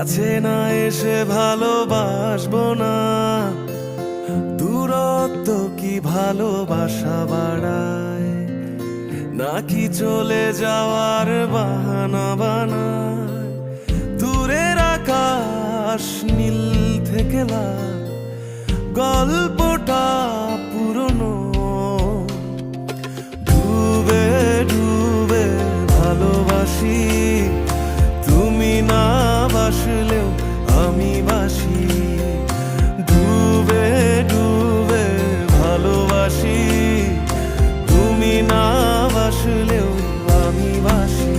কাছে না এসে ভালোবাসবো না, দূরত্ব কি ভালোবাসা বাড়ায়, নাকি চলে যাওয়ার বাহানা বানায়। দূরের আকাশ নীল থেকে লাল, গল্পটা পুরনো। ডুবে ডুবে ভালোবাসি, তুমি না বাসলেও আমি বাসি। ডুবে ডুবে ভালোবাসি, তুমি না বাসলেও আমি বাসি।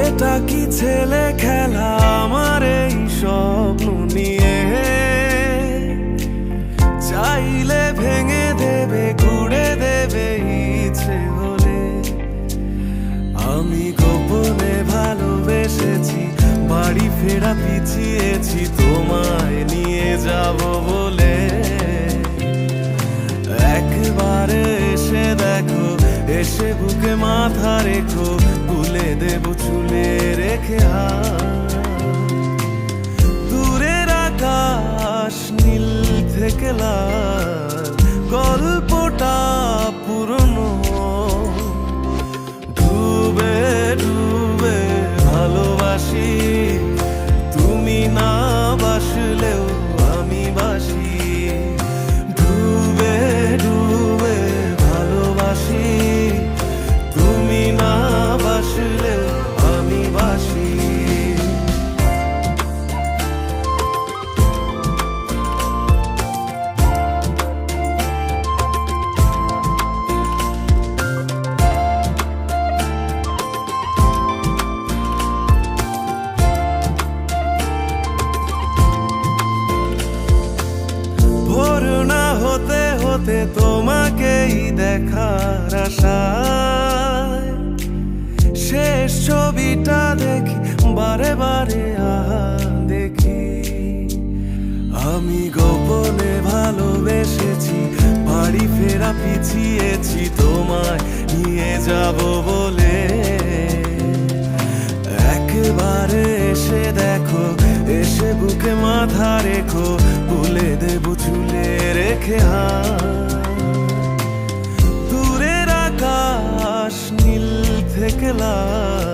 এটা কি ছেলে খেলা আমার এই স্বপ্ন নিয়ে, চাইলে ভেঙে দেবে ঘুরে দেবে ইচ্ছে হলে। আমি গোপনে ভালোবেসেছি, বাড়ি ফেরা পিছিয়েছি তোমায় নিয়ে যাব বলে। একবারে এসে দেখো, এসে বুকে মাথা রেখো, তুলে দেব চুলে রেখে হাত। দূরের আকাশ নীল থেকে লাল, গল্পটা পুরনো। ডুবে ডুবে ভালোবাসি, তুমি না বাসলেও আমি বাসি। ডুবে ডুবে ভালোবাসি, তুমি না বাসলেও আমি বাসি। ভোর না হতে হতে তোমাকেই দেখার আশায়, শেষ ছবিটা দেখি বারে বারে দেখি। আমি গোপনে ভালোবেসেছি, বাড়ি ফেরা পিছিয়েছি তোমায় নিয়ে যাব বলে। একবারে এসে দেখো, এসে বুকে মাথা রেখো, তুলে দেব চুলে রেখে হাত। দূরের আকাশ নীল থেকে লাল,